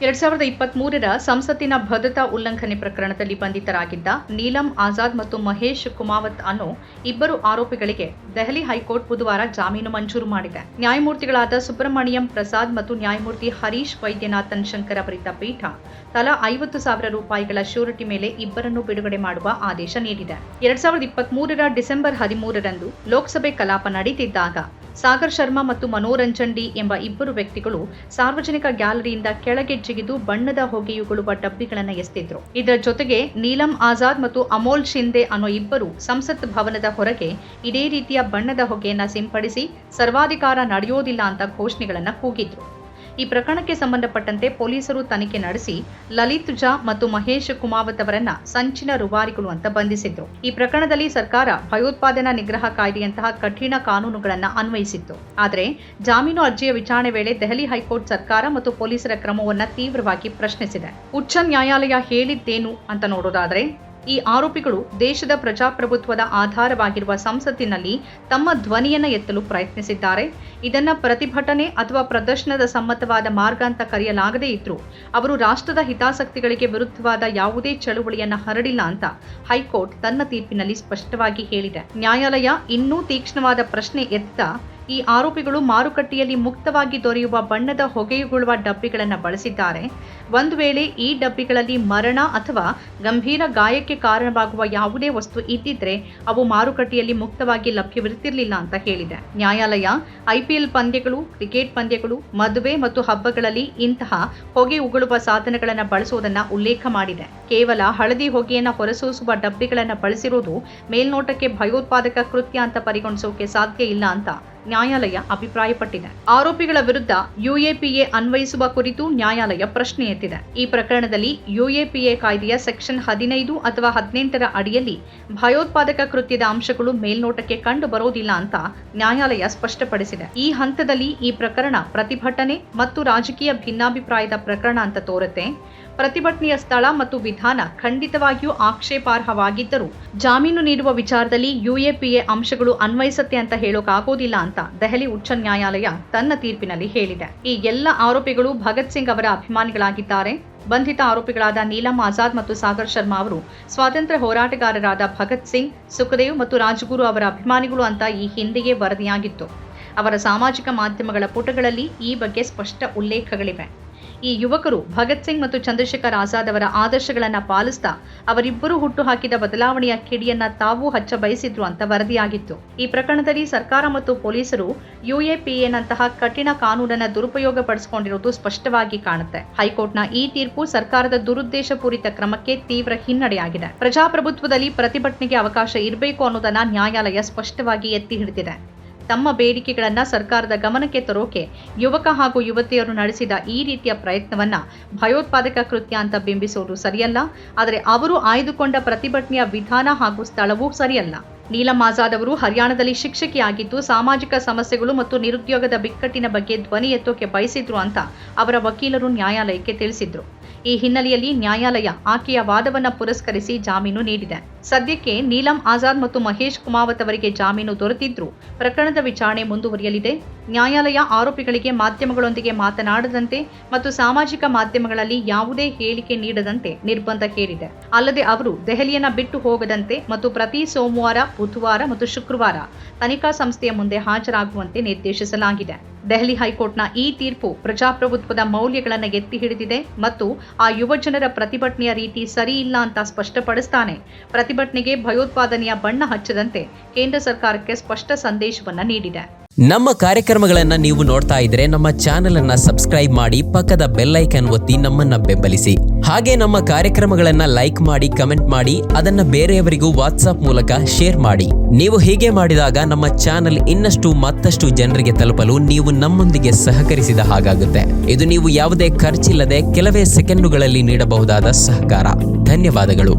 2023ರ ಸಂಸತ್ತಿನ ಭದ್ರತಾ ಉಲ್ಲಂಘನೆ ಪ್ರಕರಣದಲ್ಲಿ ಬಂಧಿತರಾಗಿದ್ದ ನೀಲಂ ಆಜಾದ್ ಮತ್ತು ಮಹೇಶ್ ಕುಮಾವತ್ ಅನ್ನೋ ಇಬ್ಬರು ಆರೋಪಿಗಳಿಗೆ ದೆಹಲಿ ಹೈಕೋರ್ಟ್ ಬುಧವಾರ ಜಾಮೀನು ಮಂಜೂರು ಮಾಡಿದೆ. ನ್ಯಾಯಮೂರ್ತಿಗಳಾದ ಸುಬ್ರಮಣಿಯಂ ಪ್ರಸಾದ್ ಮತ್ತು ನ್ಯಾಯಮೂರ್ತಿ ಹರೀಶ್ ವೈದ್ಯನಾಥನ್ ಶಂಕರ್ ಅವರಿದ್ದ ಪೀಠ ತಲಾ 50,000 ರೂಪಾಯಿಗಳ ಶ್ಯೂರಿಟಿ ಮೇಲೆ ಇಬ್ಬರನ್ನು ಬಿಡುಗಡೆ ಮಾಡುವ ಆದೇಶ ನೀಡಿದೆ. 2023ರ ಡಿಸೆಂಬರ್ 13ರಂದು ಲೋಕಸಭೆ ಕಲಾಪ ನಡೆಯುತ್ತಿದ್ದಾಗ ಸಾಗರ್ ಶರ್ಮಾ ಮತ್ತು ಮನೋರಂಜನ್ ಡಿ ಎಂಬ ಇಬ್ಬರು ವ್ಯಕ್ತಿಗಳು ಸಾರ್ವಜನಿಕ ಗ್ಯಾಲರಿಯಿಂದ ಕೆಳಗೆ ಜಿಗಿದು ಬಣ್ಣದ ಹೊಗೆಯುಗುಳುವ ಡಬ್ಬಿಗಳನ್ನು ಎಸೆದಿದ್ರು. ಇದರ ಜೊತೆಗೆ ನೀಲಂ ಆಜಾದ್ ಮತ್ತು ಅಮೋಲ್ ಶಿಂದೆ ಅನ್ನೋ ಇಬ್ಬರು ಸಂಸತ್ ಭವನದ ಹೊರಗೆ ಇದೇ ರೀತಿಯ ಬಣ್ಣದ ಹೊಗೆಯನ್ನ ಸಿಂಪಡಿಸಿ ಸರ್ವಾಧಿಕಾರ ನಡೆಯೋದಿಲ್ಲ ಅಂತ ಘೋಷಣೆಗಳನ್ನು ಕೂಗಿದ್ರು. ಈ ಪ್ರಕರಣಕ್ಕೆ ಸಂಬಂಧಪಟ್ಟಂತೆ ಪೊಲೀಸರು ತನಿಖೆ ನಡೆಸಿ ಲಲಿತ್ ಝಾ ಮತ್ತು ಮಹೇಶ್ ಕುಮಾವತ್ ಅವರನ್ನ ಸಂಚಿನ ರೂವಾರಿಗಳು ಅಂತ ಬಂಧಿಸಿದ್ರು. ಈ ಪ್ರಕರಣದಲ್ಲಿ ಸರ್ಕಾರ ಭಯೋತ್ಪಾದನಾ ನಿಗ್ರಹ ಕಾಯ್ದೆಯಂತಹ ಕಠಿಣ ಕಾನೂನುಗಳನ್ನು ಅನ್ವಯಿಸಿತ್ತು. ಆದರೆ ಜಾಮೀನು ಅರ್ಜಿಯ ವಿಚಾರಣೆ ವೇಳೆ ದೆಹಲಿ ಹೈಕೋರ್ಟ್ ಸರ್ಕಾರ ಮತ್ತು ಪೊಲೀಸರ ಕ್ರಮವನ್ನು ತೀವ್ರವಾಗಿ ಪ್ರಶ್ನಿಸಿದೆ. ಉಚ್ಚ ನ್ಯಾಯಾಲಯ ಹೇಳಿದ್ದೇನು ಅಂತ ನೋಡೋದಾದ್ರೆ, ಈ ಆರೋಪಿಗಳು ದೇಶದ ಪ್ರಜಾಪ್ರಭುತ್ವದ ಆಧಾರವಾಗಿರುವ ಸಂಸತ್ತಿನಲ್ಲಿ ತಮ್ಮ ಧ್ವನಿಯನ್ನು ಎತ್ತಲು ಪ್ರಯತ್ನಿಸಿದ್ದಾರೆ. ಇದನ್ನ ಪ್ರತಿಭಟನೆ ಅಥವಾ ಪ್ರದರ್ಶನದ ಸಮ್ಮತವಾದ ಮಾರ್ಗ ಅಂತ ಕರೆಯಲಾಗದೇ ಇದ್ರೂ ಅವರು ರಾಷ್ಟ್ರದ ಹಿತಾಸಕ್ತಿಗಳಿಗೆ ವಿರುದ್ಧವಾದ ಯಾವುದೇ ಚಳುವಳಿಯನ್ನ ಹರಡಿಲ್ಲ ಅಂತ ಹೈಕೋರ್ಟ್ ತನ್ನ ತೀರ್ಪಿನಲ್ಲಿ ಸ್ಪಷ್ಟವಾಗಿ ಹೇಳಿದೆ. ನ್ಯಾಯಾಲಯ ಇನ್ನೂ ತೀಕ್ಷ್ಣವಾದ ಪ್ರಶ್ನೆ ಎತ್ತ ಈ ಆರೋಪಿಗಳು ಮಾರುಕಟ್ಟೆಯಲ್ಲಿ ಮುಕ್ತವಾಗಿ ದೊರೆಯುವ ಬಣ್ಣದ ಹೊಗೆಯುಗುಳುವ ಡಬ್ಬಿಗಳನ್ನು ಬಳಸಿದ್ದಾರೆ. ಒಂದು ವೇಳೆ ಈ ಡಬ್ಬಿಗಳಲ್ಲಿ ಮರಣ ಅಥವಾ ಗಂಭೀರ ಗಾಯಕ್ಕೆ ಕಾರಣವಾಗುವ ಯಾವುದೇ ವಸ್ತು ಇದ್ದಿದ್ರೆ ಅವು ಮಾರುಕಟ್ಟೆಯಲ್ಲಿ ಮುಕ್ತವಾಗಿ ಲಭ್ಯವಿರುತ್ತಿರಲಿಲ್ಲ ಅಂತ ಹೇಳಿದೆ. ನ್ಯಾಯಾಲಯ IPL ಪಂದ್ಯಗಳು, ಕ್ರಿಕೆಟ್ ಪಂದ್ಯಗಳು, ಮದುವೆ ಮತ್ತು ಹಬ್ಬಗಳಲ್ಲಿ ಇಂತಹ ಹೊಗೆ ಉಗುಳುವ ಸಾಧನಗಳನ್ನು ಬಳಸುವುದನ್ನು ಉಲ್ಲೇಖ ಮಾಡಿದೆ. ಕೇವಲ ಹಳದಿ ಹೊಗೆಯನ್ನು ಹೊರಸೂಸುವ ಡಬ್ಬಿಗಳನ್ನು ಬಳಸಿರುವುದು ಮೇಲ್ನೋಟಕ್ಕೆ ಭಯೋತ್ಪಾದಕ ಕೃತ್ಯ ಅಂತ ಪರಿಗಣಿಸೋಕೆ ಸಾಧ್ಯ ಇಲ್ಲ ಅಂತ ನ್ಯಾಯಾಲಯ ಅಭಿಪ್ರಾಯಪಟ್ಟಿದೆ. ಆರೋಪಿಗಳ ವಿರುದ್ಧ UAPA ಅನ್ವಯಿಸುವ ಕುರಿತು ನ್ಯಾಯಾಲಯ ಪ್ರಶ್ನೆ ಎತ್ತಿದೆ. ಈ ಪ್ರಕರಣದಲ್ಲಿ UAPA ಕಾಯ್ದೆಯ ಸೆಕ್ಷನ್ 15 ಅಥವಾ 18ರ ಅಡಿಯಲ್ಲಿ ಭಯೋತ್ಪಾದಕ ಕೃತ್ಯದ ಅಂಶಗಳು ಮೇಲ್ನೋಟಕ್ಕೆ ಕಂಡು ಬರೋದಿಲ್ಲ ಅಂತ ನ್ಯಾಯಾಲಯ ಸ್ಪಷ್ಟಪಡಿಸಿದೆ. ಈ ಹಂತದಲ್ಲಿ ಈ ಪ್ರಕರಣ ಪ್ರತಿಭಟನೆ ಮತ್ತು ರಾಜಕೀಯ ಭಿನ್ನಾಭಿಪ್ರಾಯದ ಪ್ರಕರಣ ಅಂತ ತೋರುತ್ತೆ. ಪ್ರತಿಭಟನೆಯ ಸ್ಥಳ ಮತ್ತು ವಿಧಾನ ಖಂಡಿತವಾಗಿಯೂ ಆಕ್ಷೇಪಾರ್ಹವಾಗಿದ್ದರೂ ಜಾಮೀನು ನೀಡುವ ವಿಚಾರದಲ್ಲಿ UAPA ಅಂಶಗಳು ಅನ್ವಯಿಸುತ್ತೆ ಅಂತ ಹೇಳೋಕಾಗೋದಿಲ್ಲ ಅಂತ ದೆಹಲಿ ಉಚ್ಚ ನ್ಯಾಯಾಲಯ ತನ್ನ ತೀರ್ಪಿನಲ್ಲಿ ಹೇಳಿದೆ. ಈ ಎಲ್ಲ ಆರೋಪಿಗಳು ಭಗತ್ ಸಿಂಗ್ ಅವರ ಅಭಿಮಾನಿಗಳಾಗಿದ್ದಾರೆ. ಬಂಧಿತ ಆರೋಪಿಗಳಾದ ನೀಲಂ ಆಜಾದ್ ಮತ್ತು ಸಾಗರ್ ಶರ್ಮಾ ಅವರು ಸ್ವಾತಂತ್ರ್ಯ ಹೋರಾಟಗಾರರಾದ ಭಗತ್ ಸಿಂಗ್, ಸುಖದೇವ್ ಮತ್ತು ರಾಜ್ಗುರು ಅವರ ಅಭಿಮಾನಿಗಳು ಅಂತ ಈ ಹಿಂದೆಯೇ ವರದಿಯಾಗಿತ್ತು. ಅವರ ಸಾಮಾಜಿಕ ಮಾಧ್ಯಮಗಳ ಪುಟಗಳಲ್ಲಿ ಈ ಬಗ್ಗೆ ಸ್ಪಷ್ಟ ಉಲ್ಲೇಖಗಳಿವೆ. ಈ ಯುವಕರು ಭಗತ್ ಸಿಂಗ್ ಮತ್ತು ಚಂದ್ರಶೇಖರ್ ಆಜಾದ್ ಅವರ ಆದರ್ಶಗಳನ್ನು ಪಾಲಿಸ್ತಾ ಅವರಿಬ್ಬರು ಹುಟ್ಟುಹಾಕಿದ ಬದಲಾವಣೆಯ ಕಿಡಿಯನ್ನ ತಾವೂ ಹಚ್ಚ ಬಯಸಿದ್ರು ಅಂತ ವರದಿಯಾಗಿತ್ತು. ಈ ಪ್ರಕರಣದಲ್ಲಿ ಸರ್ಕಾರ ಮತ್ತು ಪೊಲೀಸರು UAPA-ನಂತಹ ಕಠಿಣ ಕಾನೂನನ್ನು ದುರುಪಯೋಗ ಪಡಿಸಿಕೊಂಡಿರುವುದು ಸ್ಪಷ್ಟವಾಗಿ ಕಾಣುತ್ತೆ. ಹೈಕೋರ್ಟ್ನ ಈ ತೀರ್ಪು ಸರ್ಕಾರದ ದುರುದ್ದೇಶಪೂರಿತ ಕ್ರಮಕ್ಕೆ ತೀವ್ರ ಹಿನ್ನಡೆಯಾಗಿದೆ. ಪ್ರಜಾಪ್ರಭುತ್ವದಲ್ಲಿ ಪ್ರತಿಭಟನೆಗೆ ಅವಕಾಶ ಇರಬೇಕು ಅನ್ನೋದನ್ನ ನ್ಯಾಯಾಲಯ ಸ್ಪಷ್ಟವಾಗಿ ಎತ್ತಿ ಹಿಡಿದಿದೆ. ತಮ್ಮ ಬೇಡಿಕೆಗಳನ್ನ ಸರ್ಕಾರದ ಗಮನಕ್ಕೆ ತರೋಕೆ ಯುವಕ ಹಾಗೂ ಯುವತಿಯರು ನಡೆಸಿದ ಈ ರೀತಿಯ ಪ್ರಯತ್ನವನ್ನ ಭಯೋತ್ಪಾದಕ ಕೃತ್ಯ ಅಂತ ಬಿಂಬಿಸೋದು ಸರಿಯಲ್ಲ. ಆದರೆ ಅವರು ಆಯ್ದುಕೊಂಡ ಪ್ರತಿಭಟನೆಯ ವಿಧಾನ ಹಾಗೂ ಸ್ಥಳವೂ ಸರಿಯಲ್ಲ. ನೀಲಂ ಆಜಾದ್ ಅವರು ಹರಿಯಾಣದಲ್ಲಿ ಶಿಕ್ಷಕಿಯಾಗಿದ್ದು ಸಾಮಾಜಿಕ ಸಮಸ್ಯೆಗಳು ಮತ್ತು ನಿರುದ್ಯೋಗದ ಬಿಕ್ಕಟ್ಟಿನ ಬಗ್ಗೆ ಧ್ವನಿ ಎತ್ತೋಕೆ ಬಯಸಿದ್ರು ಅಂತ ಅವರ ವಕೀಲರು ನ್ಯಾಯಾಲಯಕ್ಕೆ ತಿಳಿಸಿದ್ರು. ಈ ಹಿನ್ನೆಲೆಯಲ್ಲಿ ನ್ಯಾಯಾಲಯ ಆಕೆಯ ವಾದವನ್ನು ಪುರಸ್ಕರಿಸಿ ಜಾಮೀನು ನೀಡಿದೆ. ಸದ್ಯಕ್ಕೆ ನೀಲಂ ಆಜಾದ್ ಮತ್ತು ಮಹೇಶ್ ಕುಮಾವತ್ ಅವರಿಗೆ ಜಾಮೀನು ದೊರೆತಿದ್ರು ಪ್ರಕರಣದ ವಿಚಾರಣೆ ಮುಂದುವರಿಯಲಿದೆ. ನ್ಯಾಯಾಲಯ ಆರೋಪಿಗಳಿಗೆ ಮಾಧ್ಯಮಗಳೊಂದಿಗೆ ಮಾತನಾಡದಂತೆ ಮತ್ತು ಸಾಮಾಜಿಕ ಮಾಧ್ಯಮಗಳಲ್ಲಿ ಯಾವುದೇ ಹೇಳಿಕೆ ನೀಡದಂತೆ ನಿರ್ಬಂಧ ಹೇರಿದೆ. ಅಲ್ಲದೆ ಅವರು ದೆಹಲಿಯನ್ನ ಬಿಟ್ಟು ಹೋಗದಂತೆ ಮತ್ತು ಪ್ರತಿ ಸೋಮವಾರ, ಬುಧವಾರ ಮತ್ತು ಶುಕ್ರವಾರ ತನಿಖಾ ಸಂಸ್ಥೆಯ ಮುಂದೆ ಹಾಜರಾಗುವಂತೆ ನಿರ್ದೇಶಿಸಲಾಗಿದೆ. ದೆಹಲಿ ಹೈಕೋರ್ಟ್ನ ಈ ತೀರ್ಪು ಪ್ರಜಾಪ್ರಭುತ್ವದ ಮೌಲ್ಯಗಳನ್ನು ಎತ್ತಿ ಹಿಡಿದಿದೆ ಮತ್ತು ಆ ಯುವಜನರ ಪ್ರತಿಭಟನೆಯ ರೀತಿ ಸರಿ ಇಲ್ಲ ಅಂತ ಸ್ಪಷ್ಟಪಡಿಸ್ತಾನೆ. ಪ್ರತಿಭಟನೆಗೆ ಭಯೋತ್ಪಾದನೆಯ ಬಣ್ಣ ಹಚ್ಚದಂತೆ ಕೇಂದ್ರ ಸರ್ಕಾರಕ್ಕೆ ಸ್ಪಷ್ಟ ಸಂದೇಶವನ್ನ ನೀಡಿದೆ. ನಮ್ಮ ಕಾರ್ಯಕ್ರಮಗಳನ್ನು ನೀವು ನೋಡ್ತಾ ಇದ್ರೆ ನಮ್ಮ ಚಾನೆಲ್ ಅನ್ನ ಸಬ್ಸ್ಕ್ರೈಬ್ ಮಾಡಿ, ಪಕ್ಕದ ಬೆಲ್ ಐಕಾನ್ ಒತ್ತಿ ನಮ್ಮನ್ನ ಬೆಂಬಲಿಸಿ. ಹಾಗೆ ನಮ್ಮ ಕಾರ್ಯಕ್ರಮಗಳನ್ನ ಲೈಕ್ ಮಾಡಿ, ಕಮೆಂಟ್ ಮಾಡಿ, ಅದನ್ನ ಬೇರೆಯವರಿಗೂ ವಾಟ್ಸ್ಆಪ್ ಮೂಲಕ ಶೇರ್ ಮಾಡಿ. ನೀವು ಹೀಗೆ ಮಾಡಿದಾಗ ನಮ್ಮ ಚಾನೆಲ್ ಇನ್ನಷ್ಟು ಮತ್ತಷ್ಟು ಜನರಿಗೆ ತಲುಪಲು ನೀವು ನಮ್ಮೊಂದಿಗೆ ಸಹಕರಿಸಿದ ಹಾಗಾಗುತ್ತೆ. ಇದು ನೀವು ಯಾವುದೇ ಖರ್ಚಿಲ್ಲದೆ ಕೆಲವೇ ಸೆಕೆಂಡುಗಳಲ್ಲಿ ನೀಡಬಹುದಾದ ಸಹಕಾರ. ಧನ್ಯವಾದಗಳು.